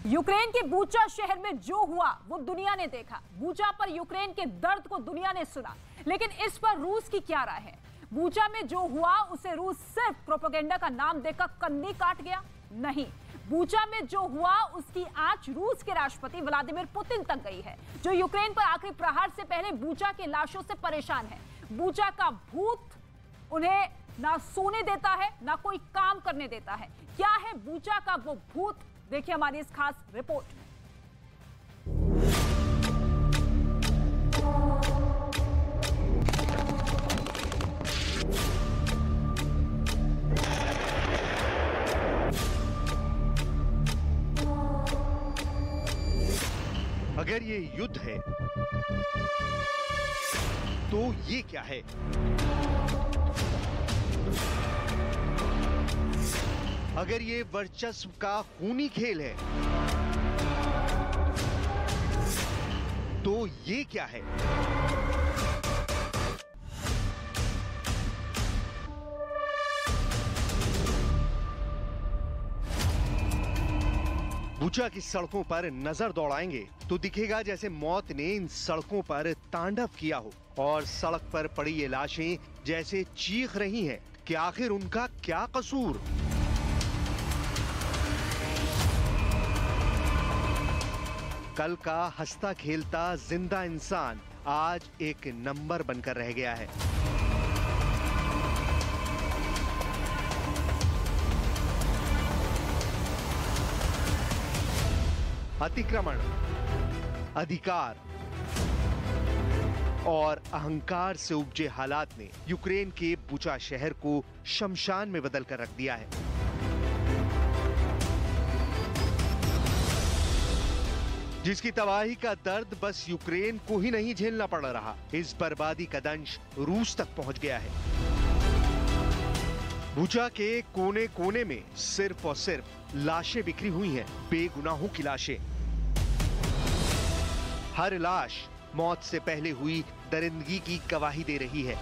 Ukraine के Bucha शहर में जो हुआ वो दुनिया ने देखा। बूचा पर यूक्रेन के दर्द को दुनिया ने सुना, लेकिन इस पर रूस की क्या राय है? बूचा में जो हुआ उसे रूस सिर्फ प्रोपेगेंडा का नाम देकर कन्नी काट गया? नहीं, बूचा में जो हुआ उसकी आंच रूस के राष्ट्रपति व्लादिमीर पुतिन तक गई है, जो यूक्रेन पर आखिरी प्रहार से पहले बूचा की लाशों से परेशान है। बूचा का भूत उन्हें ना सोने देता है, ना कोई काम करने देता है। क्या है बूचा का वो भूत? देखिए हमारी इस खास रिपोर्ट में। अगर ये युद्ध है तो ये क्या है? अगर ये वर्चस्व का खूनी खेल है तो ये क्या है? बूचा की सड़कों पर नजर दौड़ाएंगे तो दिखेगा जैसे मौत ने इन सड़कों पर तांडव किया हो, और सड़क पर पड़ी ये लाशें जैसे चीख रही हैं कि आखिर उनका क्या कसूर। कल का हंसता खेलता जिंदा इंसान आज एक नंबर बनकर रह गया है। अतिक्रमण, अधिकार और अहंकार से उपजे हालात ने यूक्रेन के बूचा शहर को शमशान में बदल कर रख दिया है। जिसकी तबाही का दर्द बस यूक्रेन को ही नहीं झेलना पड़ रहा, इस बर्बादी का दंश रूस तक पहुंच गया है। बूचा के कोने कोने में सिर्फ और सिर्फ लाशें बिखरी हुई हैं, बेगुनाहों की लाशें। हर लाश मौत से पहले हुई दरिंदगी की गवाही दे रही है।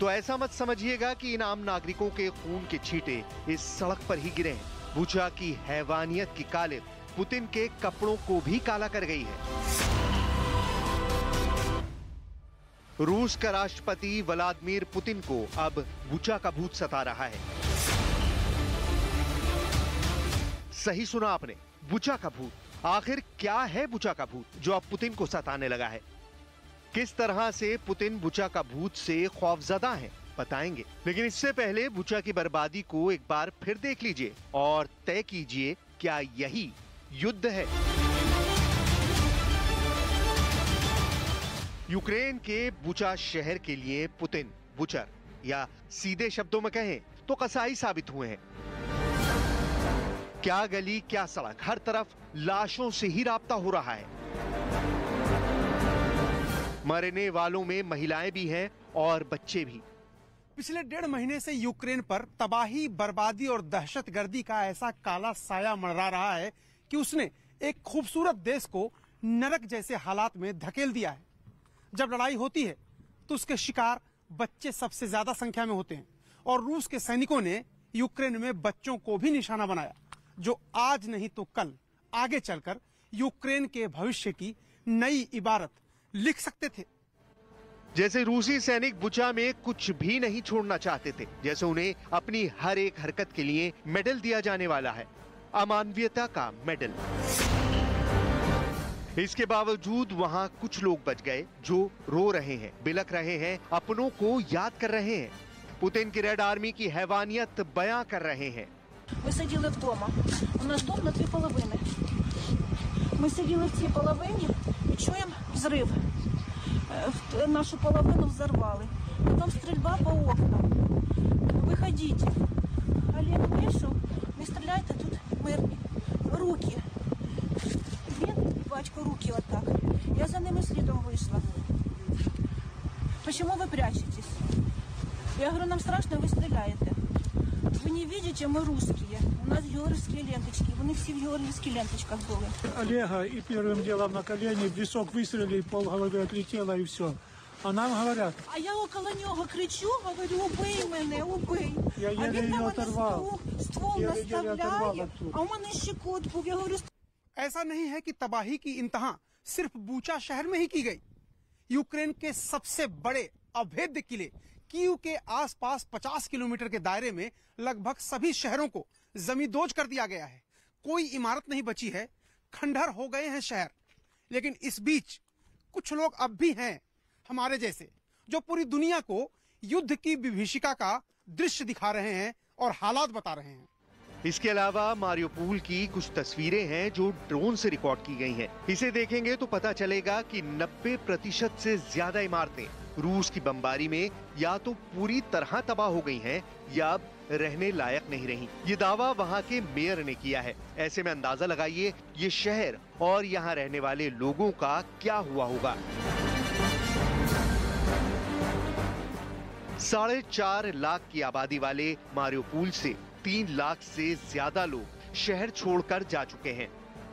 तो ऐसा मत समझिएगा कि इन आम नागरिकों के खून के छींटे इस सड़क पर ही गिरे हैं। बूचा की हैवानियत की कालिब पुतिन के कपड़ों को भी काला कर गई है। रूस का राष्ट्रपति व्लादिमीर पुतिन को अब बूचा का भूत सता रहा है। सही सुना आपने, बूचा का भूत। आखिर क्या है बूचा का भूत जो अब पुतिन को सताने लगा है? किस तरह से पुतिन बूचा का भूत से खौफजदा है, बताएंगे। लेकिन इससे पहले बूचा की बर्बादी को एक बार फिर देख लीजिए और तय कीजिए, क्या यही युद्ध है? यूक्रेन के बूचा शहर के लिए पुतिन बुचर, या सीधे शब्दों में कहें तो कसाई साबित हुए हैं। क्या गली क्या सड़क, हर तरफ लाशों से ही राब्ता हो रहा है। मरने वालों में महिलाएं भी हैं और बच्चे भी। पिछले 1.5 महीने से यूक्रेन पर तबाही, बर्बादी और दहशतगर्दी का ऐसा काला साया मंडरा रहा है कि उसने एक खूबसूरत देश को नरक जैसे हालात में धकेल दिया है। जब लड़ाई होती है तो उसके शिकार बच्चे सबसे ज्यादा संख्या में होते हैं, और रूस के सैनिकों ने यूक्रेन में बच्चों को भी निशाना बनाया, जो आज नहीं तो कल आगे चलकर यूक्रेन के भविष्य की नई इबारत लिख सकते थे। जैसे रूसी सैनिक बूचा में कुछ भी नहीं छोड़ना चाहते थे, जैसे उन्हें अपनी हर एक हरकत के लिए मेडल दिया जाने वाला है, अमानवीयता का मेडल। इसके बावजूद वहां कुछ लोग बच गए जो रो रहे हैं, बिलख रहे हैं, अपनों को याद कर रहे हैं, पुतिन की रेड आर्मी की हैवानियत बयां कर रहे हैं। Ми сиділи вдома. У нас дом на 2 половини. Ми сиділи в цій половині і чуємо взрив. Нашу половину взорвали. Потім стрільба по окнам. Виходіть. Олег вийшов. Не стріляйте, тут мирні. Руки. Він, батько, руки отак. Я за ними слідом вийшла. Чому ви прячетесь? Я говорю, нам страшно, ви стріляєте. Вы не видите, мы русские. У нас георгиевские ленточки. Вони всі в георгиевских ленточках були. Олега и первым делом на колени в висок выстрелили, полголовы отлетело и все. нам говорят. А я около нього кричу, говорю, убий мене, убий. Я А еле він на ее мене оторвал. ствол Я еле оторвал наставляє, отсюда. а у мене ще кот був. Я говорю, ऐसा नहीं है कि तबाही की इंतहा सिर्फ बूचा शहर में ही की गई। यूक्रेन के सबसे बड़े अभेद्य किले कीव के आसपास 50 किलोमीटर के दायरे में लगभग सभी शहरों को जमींदोज कर दिया गया है। कोई इमारत नहीं बची है, खंडहर हो गए हैं शहर। लेकिन इस बीच कुछ लोग अब भी हैं हमारे जैसे, जो पूरी दुनिया को युद्ध की विभीषिका का दृश्य दिखा रहे हैं और हालात बता रहे हैं। इसके अलावा मारियोपोल की कुछ तस्वीरें हैं जो ड्रोन से रिकॉर्ड की गई हैं। इसे देखेंगे तो पता चलेगा कि 90% से ज्यादा इमारतें रूस की बमबारी में या तो पूरी तरह तबाह हो गई हैं या अब रहने लायक नहीं रही। ये दावा वहां के मेयर ने किया है। ऐसे में अंदाजा लगाइए ये शहर और यहाँ रहने वाले लोगों का क्या हुआ होगा। 4.5 लाख की आबादी वाले मारियोपोल से 3 लाख से ज्यादा लोग शहर छोड़कर जा चुके हैं।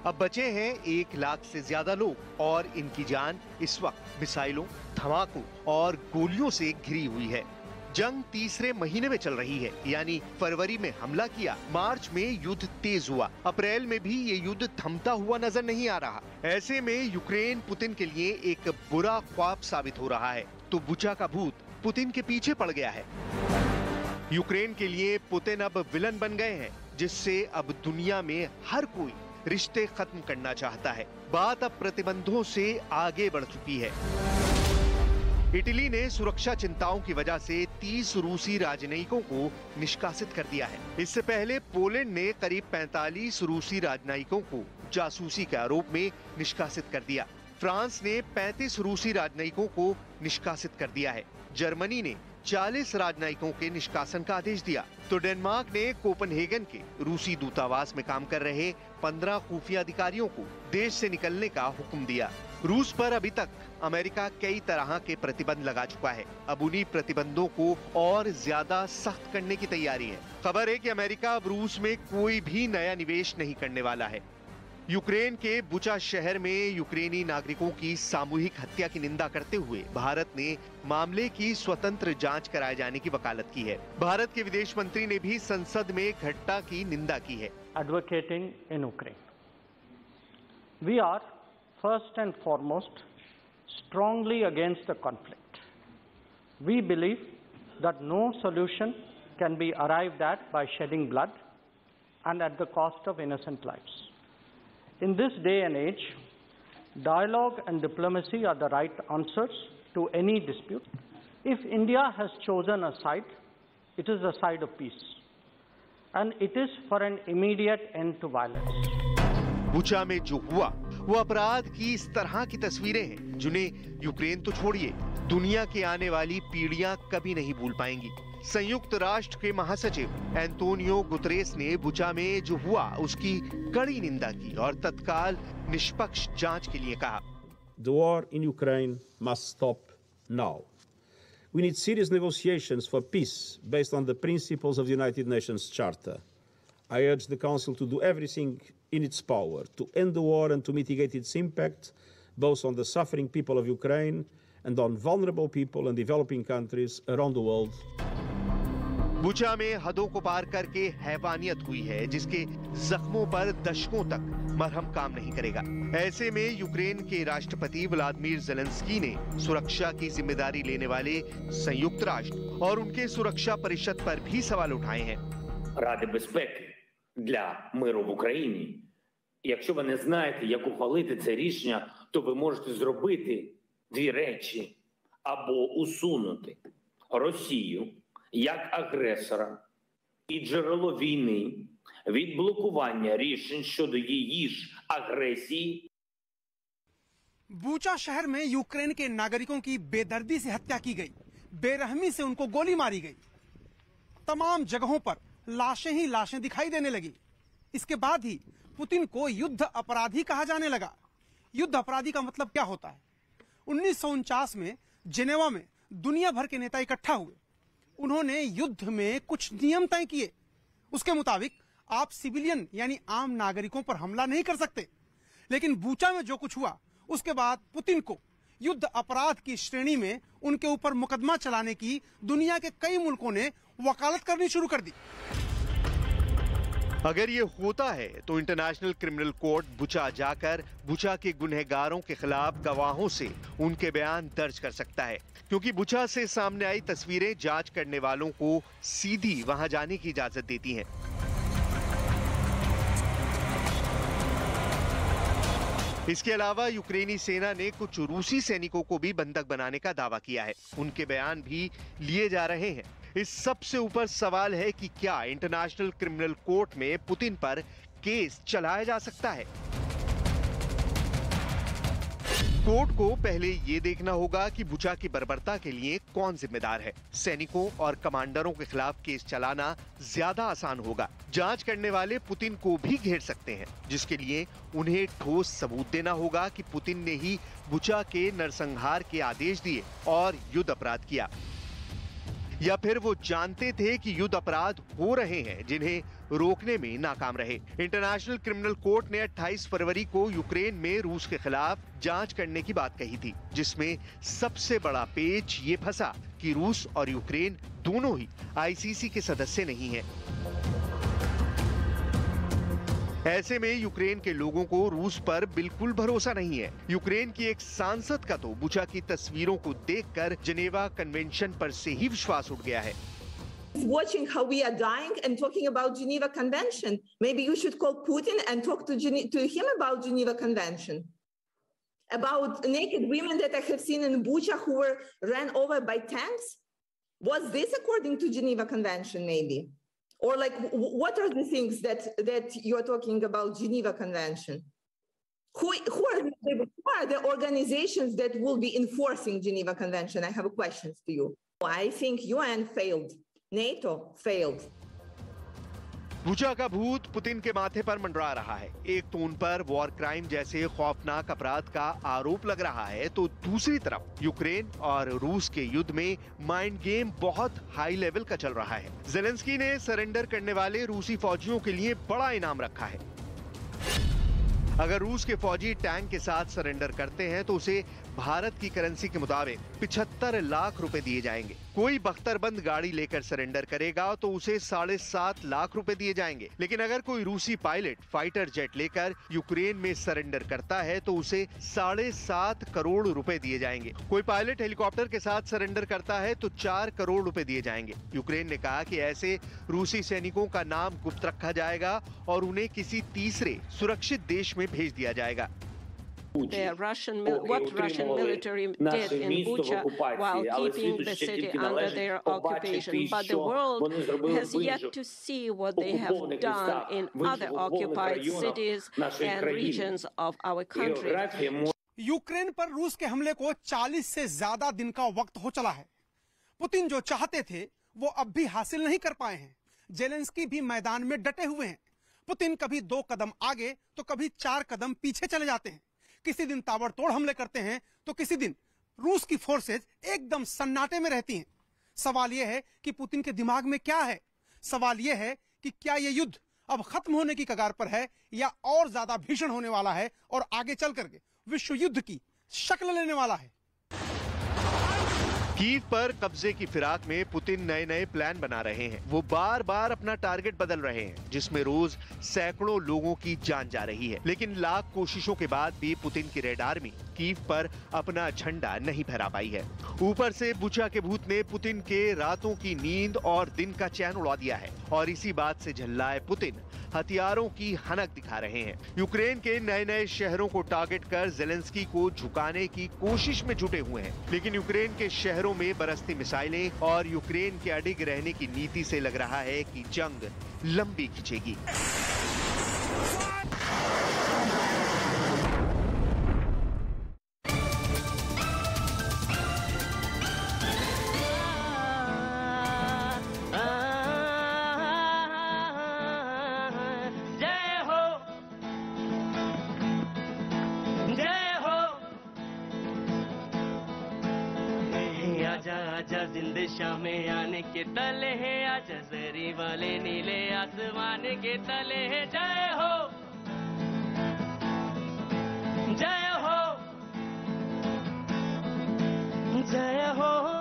अब बचे हैं 1 लाख से ज्यादा लोग और इनकी जान इस वक्त मिसाइलों, धमाकों और गोलियों से घिरी हुई है। जंग तीसरे महीने में चल रही है, यानी फरवरी में हमला किया, मार्च में युद्ध तेज हुआ, अप्रैल में भी ये युद्ध थमता हुआ नजर नहीं आ रहा। ऐसे में यूक्रेन पुतिन के लिए एक बुरा ख्वाब साबित हो रहा है। तो बुचा का भूत पुतिन के पीछे पड़ गया है। यूक्रेन के लिए पुतिन अब विलन बन गए हैं, जिससे अब दुनिया में हर कोई रिश्ते खत्म करना चाहता है। बात अब प्रतिबंधों से आगे बढ़ चुकी है। इटली ने सुरक्षा चिंताओं की वजह से 30 रूसी राजनयिकों को निष्कासित कर दिया है। इससे पहले पोलैंड ने करीब 45 रूसी राजनयिकों को जासूसी के आरोप में निष्कासित कर दिया। फ्रांस ने 35 रूसी राजनयिकों को निष्कासित कर दिया है। जर्मनी ने 40 राजनयिकों के निष्कासन का आदेश दिया। तो डेनमार्क ने कोपनहेगन के रूसी दूतावास में काम कर रहे 15 खुफिया अधिकारियों को देश से निकलने का हुक्म दिया। रूस पर अभी तक अमेरिका कई तरह के प्रतिबंध लगा चुका है। अब उन्हीं प्रतिबंधों को और ज्यादा सख्त करने की तैयारी है। खबर है कि अमेरिका अब रूस में कोई भी नया निवेश नहीं करने वाला है। यूक्रेन के बुचा शहर में यूक्रेनी नागरिकों की सामूहिक हत्या की निंदा करते हुए भारत ने मामले की स्वतंत्र जांच कराए जाने की वकालत की है। भारत के विदेश मंत्री ने भी संसद में घटना की निंदा की है। Advocating in Ukraine. We are first and foremost strongly against the conflict. We believe that no solution can be arrived at by shedding blood and at the cost of innocent lives. In this day and age, dialogue and diplomacy are the right answers to any dispute. If India has chosen a side, it is the side of peace. And it is for an immediate end to violence. बुचा में जो हुआ वो अपराध की इस तरह की तस्वीरें हैं जिन्हें यूक्रेन तो छोड़िए, दुनिया की आने वाली पीढ़ियां कभी नहीं भूल पाएंगी। संयुक्त राष्ट्र के महासचिव एंटोनियो गुतरेस ने बुचा में जो हुआ उसकी कड़ी निंदा की और तत्काल निष्पक्ष जांच के लिए कहा। The war in Ukraine must stop now. We need serious negotiations for peace based on the principles of the United Nations Charter. I urge the Council to do everything in its power to end the war and to mitigate its impact both on the suffering people of Ukraine and on vulnerable people in developing countries around the world. बुचा में हदों को पार करके हैवानियत हुई है, जिसके जख्मों पर दशकों तक मरहम काम नहीं करेगा। ऐसे में यूक्रेन के राष्ट्रपति व्लादिमीर ज़ेलेंस्की ने सुरक्षा की जिम्मेदारी लेने वाले संयुक्त राष्ट्र और उनके सुरक्षा परिषद पर भी सवाल उठाए हैं। Ради безпеки для миру в Україні. Якщо ви не знаєте, як ухвалити це рішення, то ви можете зробити дві речі: або усунути Росію як агресора і джерело війни від блокування рішень щодо її ж агресії. बूचा शहर में यूक्रेन के नागरिकों की बेदर्दी से हत्या की गई, बेरहमी से उनको गोली मारी गई। तमाम जगहों पर लाशें ही लाशें दिखाई देने लगी। इसके बाद ही पुतिन को युद्ध अपराधी कहा जाने लगा। युद्ध अपराधी का मतलब क्या होता है? 1949 में जिनेवा में दुनिया भर के नेता इकट्ठा हुए। उन्होंने युद्ध में कुछ नियम तय किए। उसके मुताबिक आप सिविलियन यानी आम नागरिकों पर हमला नहीं कर सकते। लेकिन बूचा में जो कुछ हुआ उसके बाद पुतिन को युद्ध अपराध की श्रेणी में उनके ऊपर मुकदमा चलाने की दुनिया के कई मुल्कों ने वकालत करनी शुरू कर दी। अगर ये होता है तो इंटरनेशनल क्रिमिनल कोर्ट बुचा जाकर बुचा के गुनहगारों के खिलाफ गवाहों से उनके बयान दर्ज कर सकता है, क्योंकि बुचा से सामने आई तस्वीरें जांच करने वालों को सीधी वहां जाने की इजाजत देती हैं। इसके अलावा यूक्रेनी सेना ने कुछ रूसी सैनिकों को भी बंधक बनाने का दावा किया है। उनके बयान भी लिए जा रहे हैं। इस सबसे ऊपर सवाल है कि क्या इंटरनेशनल क्रिमिनल कोर्ट में पुतिन पर केस चलाया जा सकता है। कोर्ट को पहले ये देखना होगा कि बुचा की बर्बरता के लिए कौन जिम्मेदार है। सैनिकों और कमांडरों के खिलाफ केस चलाना ज्यादा आसान होगा। जांच करने वाले पुतिन को भी घेर सकते हैं, जिसके लिए उन्हें ठोस सबूत देना होगा कि पुतिन ने ही बुचा के नरसंहार के आदेश दिए और युद्ध अपराध किया, या फिर वो जानते थे कि युद्ध अपराध हो रहे हैं जिन्हें रोकने में नाकाम रहे। इंटरनेशनल क्रिमिनल कोर्ट ने 28 फरवरी को यूक्रेन में रूस के खिलाफ जांच करने की बात कही थी, जिसमें सबसे बड़ा पेच ये फंसा कि रूस और यूक्रेन दोनों ही आईसीसी के सदस्य नहीं हैं। ऐसे में यूक्रेन के लोगों को रूस पर बिल्कुल भरोसा नहीं है। यूक्रेन की एक सांसद का तो बुचा की तस्वीरों को देखकर जिनेवा कन्वेंशन पर से ही विश्वास उठ गया है। Watching how we are dying and talking about Geneva Convention, maybe you should call Putin and talk to him about Geneva Convention, about naked women that I have seen in Bucha who were ran over by tanks. Was this according to Geneva Convention, maybe? Or like, what are the things that you are talking about Geneva Convention? Who are the organizations that will be enforcing Geneva Convention? I have questions to you. I think UN failed. NATO failed. बुचा का भूत Putin के माथे पर मंडरा रहा है। एक तो उन पर वॉर क्राइम जैसे खौफनाक अपराध का आरोप लग रहा है, तो दूसरी तरफ यूक्रेन और रूस के युद्ध में माइंड गेम बहुत हाई लेवल का चल रहा है। जेलेंस्की ने सरेंडर करने वाले रूसी फौजियों के लिए बड़ा इनाम रखा है। अगर रूस के फौजी टैंक के साथ सरेंडर करते हैं तो उसे भारत की करेंसी के मुताबिक 75 लाख रुपए दिए जाएंगे। कोई बख्तरबंद गाड़ी लेकर सरेंडर करेगा तो उसे 7.5 लाख रुपए दिए जाएंगे। लेकिन अगर कोई रूसी पायलट फाइटर जेट लेकर यूक्रेन में सरेंडर करता है तो उसे 7.5 करोड़ रुपए दिए जाएंगे। कोई पायलट हेलीकॉप्टर के साथ सरेंडर करता है तो 4 करोड़ रुपए दिए जाएंगे। यूक्रेन ने कहा कि ऐसे रूसी सैनिकों का नाम गुप्त रखा जाएगा और उन्हें किसी तीसरे सुरक्षित देश में भेज दिया जाएगा। what Russian military did in Bucha while keeping the city under their occupation. But the world has yet to see what they have done in other occupied cities and regions of our country. Ukraine पर रूस के हमले को 40 से ज्यादा दिन का वक्त हो चला है। पुतिन जो चाहते थे वो अब भी हासिल नहीं कर पाए हैं। जेलेंस्की भी मैदान में डटे हुए हैं। पुतिन कभी 2 कदम आगे तो कभी 4 कदम पीछे चले जाते हैं। किसी दिन ताबड़तोड़ हमले करते हैं तो किसी दिन रूस की फोर्सेज एकदम सन्नाटे में रहती हैं। सवाल यह है कि पुतिन के दिमाग में क्या है। सवाल यह है कि क्या यह युद्ध अब खत्म होने की कगार पर है या और ज्यादा भीषण होने वाला है और आगे चल करके विश्व युद्ध की शक्ल लेने वाला है। कीव पर कब्जे की फिराक में पुतिन नए नए प्लान बना रहे हैं। वो बार बार अपना टारगेट बदल रहे हैं, जिसमें रोज सैकड़ों लोगों की जान जा रही है। लेकिन लाख कोशिशों के बाद भी पुतिन की रेड आर्मी कीव पर अपना झंडा नहीं फहरा पाई है। ऊपर से बुचा के भूत ने पुतिन के रातों की नींद और दिन का चैन उड़ा दिया है और इसी बात से झल्लाए पुतिन हथियारों की हनक दिखा रहे हैं। यूक्रेन के नए नए शहरों को टारगेट कर जेलेंस्की को झुकाने की कोशिश में जुटे हुए हैं। लेकिन यूक्रेन के शहरों में बरसती मिसाइलें और यूक्रेन के अडिग रहने की नीति से लग रहा है कि जंग लंबी खिंचेगी। जिंद शामें आने के तले है, आजा जरी वाले नीले आसमान के तले है। जय हो जय हो जय हो